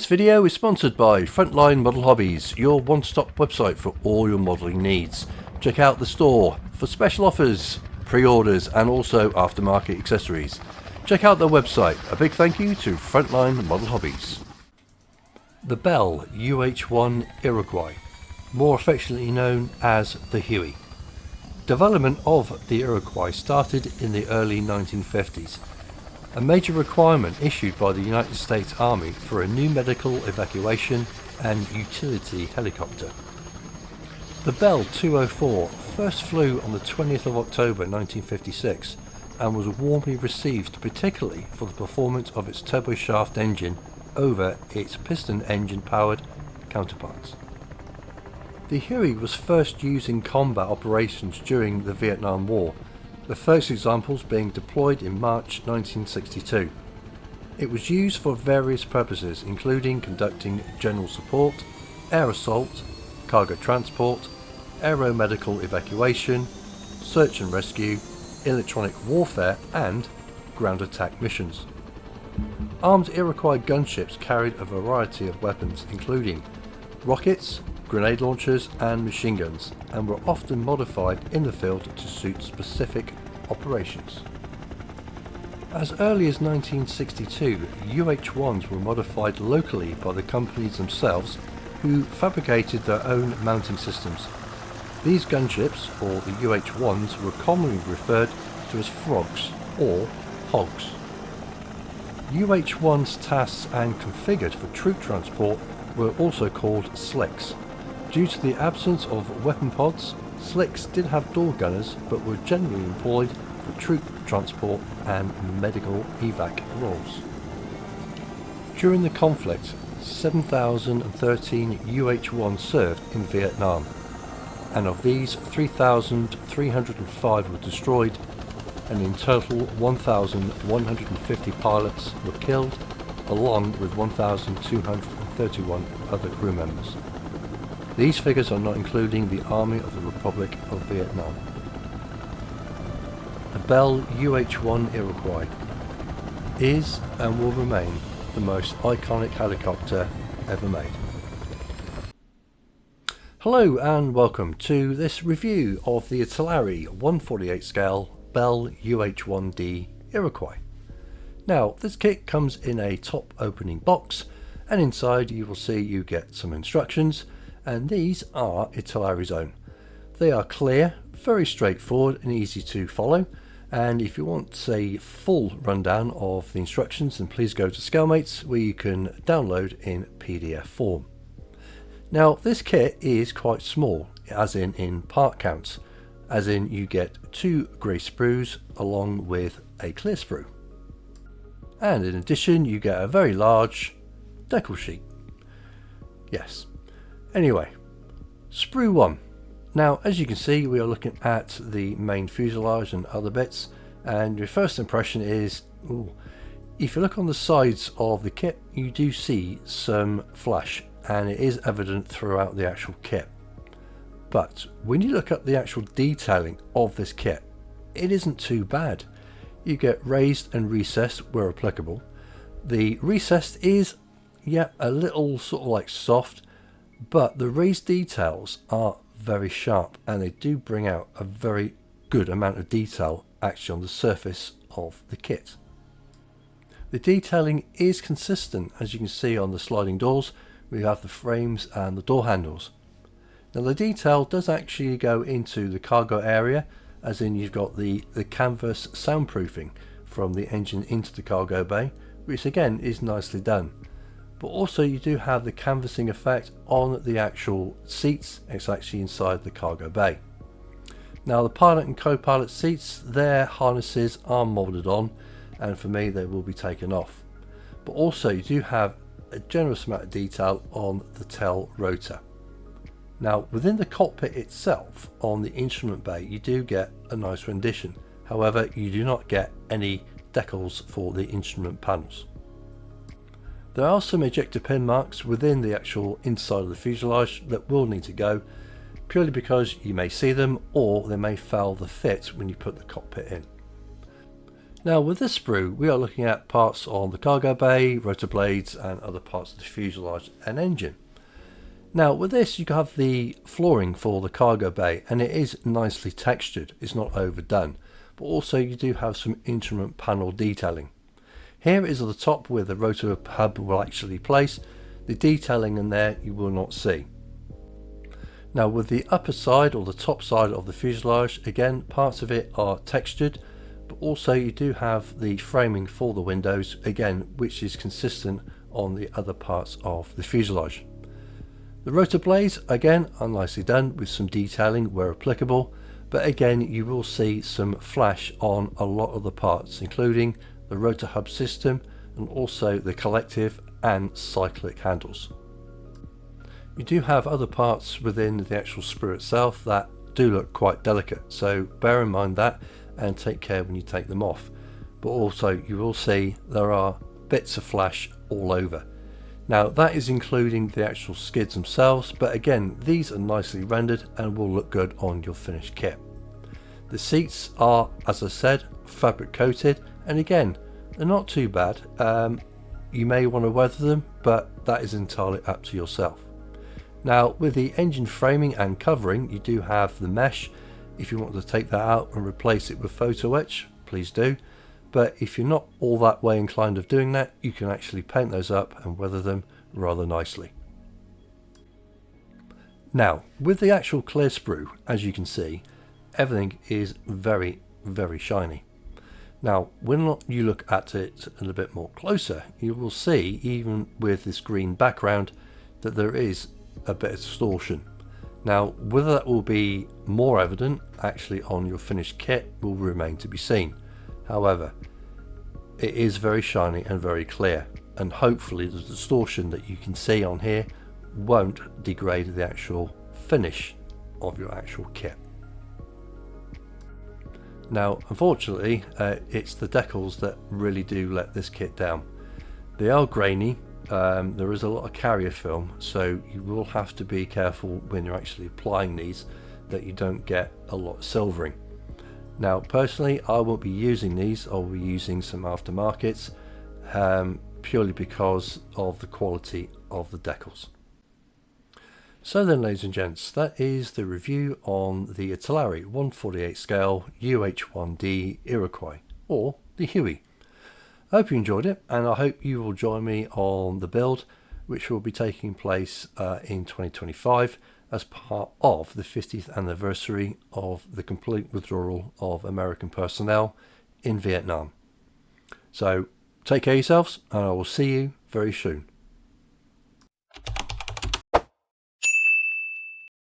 video is sponsored by Frontline Model Hobbies, your one-stop website for all your modelling needs. Check out the store for special offers, pre-orders and also aftermarket accessories. Check out their website. A big thank you to Frontline Model Hobbies. The Bell UH-1 Iroquois, more affectionately known as the Huey. Development of the Iroquois started in the early 1950s. A major requirement issued by the United States Army for a new medical evacuation and utility helicopter. The Bell 204 first flew on the 20th of October 1956 and was warmly received, particularly for the performance of its turboshaft engine over its piston engine powered counterparts. The Huey was first used in combat operations during the Vietnam War, the first examples being deployed in March 1962. It was used for various purposes, including conducting general support, air assault, cargo transport, aeromedical evacuation, search and rescue, electronic warfare and ground attack missions. Armed Iroquois gunships carried a variety of weapons, including rockets, grenade launchers and machine guns, and were often modified in the field to suit specific operations. As early as 1962, UH-1s were modified locally by the companies themselves, who fabricated their own mounting systems. These gunships, or the UH-1s, were commonly referred to as frogs or hogs. UH-1s tasked and configured for troop transport were also called slicks. Due to the absence of weapon pods, slicks did have door gunners but were generally employed for troop transport and medical evac roles. During the conflict, 7,013 UH-1s served in Vietnam, and of these 3,305 were destroyed, and in total 1,150 pilots were killed, along with 1,231 other crew members. These figures are not including the Army of the Republic of Vietnam. The Bell UH-1 Iroquois is and will remain the most iconic helicopter ever made. Hello and welcome to this review of the Italeri 1/48 scale Bell UH-1D Iroquois. Now, this kit comes in a top opening box, and inside you will see you get some instructions, and these are Iteleri's own. They are clear, very straightforward and easy to follow, and if you want a full rundown of the instructions, then please go to Scalemates, where you can download in PDF form. Now, this kit is quite small, as in part counts, as in you get 2 grey sprues along with a clear sprue. And in addition you get a very large decal sheet. Yes. Anyway, sprue 1. Now, as you can see, we are looking at the main fuselage and other bits, and your first impression is, ooh, if you look on the sides of the kit, you do see some flash, and it is evident throughout the actual kit. But when you look at the actual detailing of this kit, it isn't too bad. You get raised and recessed where applicable. The recessed is, yeah, a little sort of like soft, but the raised details are very sharp, and they do bring out a very good amount of detail actually on the surface of the kit. The detailing is consistent, as you can see on the sliding doors. We have the frames and the door handles. Now, the detail does actually go into the cargo area, as in you've got the canvas soundproofing from the engine into the cargo bay, which again is nicely done. But also you do have the canvassing effect on the actual seats. It's actually inside the cargo bay. Now, the pilot and co-pilot seats, their harnesses are moulded on, and for me they will be taken off. But also you do have a generous amount of detail on the tail rotor. Now, within the cockpit itself, on the instrument bay, you do get a nice rendition. However, you do not get any decals for the instrument panels. There are some ejector pin marks within the actual inside of the fuselage that will need to go, purely because you may see them or they may foul the fit when you put the cockpit in. Now with this sprue we are looking at parts on the cargo bay, rotor blades and other parts of the fuselage and engine. Now with this you have the flooring for the cargo bay and it is nicely textured, it's not overdone, but also you do have some instrument panel detailing. Here is at the top where the rotor hub will actually place. The detailing in there you will not see. Now with the upper side or the top side of the fuselage, again parts of it are textured, but also you do have the framing for the windows, again which is consistent on the other parts of the fuselage. The rotor blades again are nicely done with some detailing where applicable, but again you will see some flash on a lot of the parts, including the rotor hub system and also the collective and cyclic handles. You do have other parts within the actual sprue itself that do look quite delicate, so bear in mind that and take care when you take them off. But also you will see there are bits of flash all over. Now that is including the actual skids themselves, but again these are nicely rendered and will look good on your finished kit. The seats are, as I said, fabric coated, and again they're not too bad. You may want to weather them, but that is entirely up to yourself. Now with the engine framing and covering you do have the mesh. If you want to take that out and replace it with photo etch, please do, but if you're not all that way inclined of doing that, you can actually paint those up and weather them rather nicely. Now with the actual clear sprue, as you can see, everything is very shiny. Now when you look at it a little bit more closer, you will see even with this green background that there is a bit of distortion. Now whether that will be more evident actually on your finished kit will remain to be seen. However, it is very shiny and very clear, and hopefully the distortion that you can see on here won't degrade the actual finish of your actual kit. Now unfortunately it's the decals that really do let this kit down. They are grainy. There is a lot of carrier film, so you will have to be careful when you're actually applying these that you don't get a lot of silvering. Now personally I won't be using these, I'll be using some aftermarkets purely because of the quality of the decals. So then ladies and gents, that is the review on the Italeri 1/48 scale UH-1D Iroquois, or the Huey. I hope you enjoyed it, and I hope you will join me on the build which will be taking place in 2025 as part of the 50th anniversary of the complete withdrawal of American personnel in Vietnam. So take care of yourselves and I will see you very soon.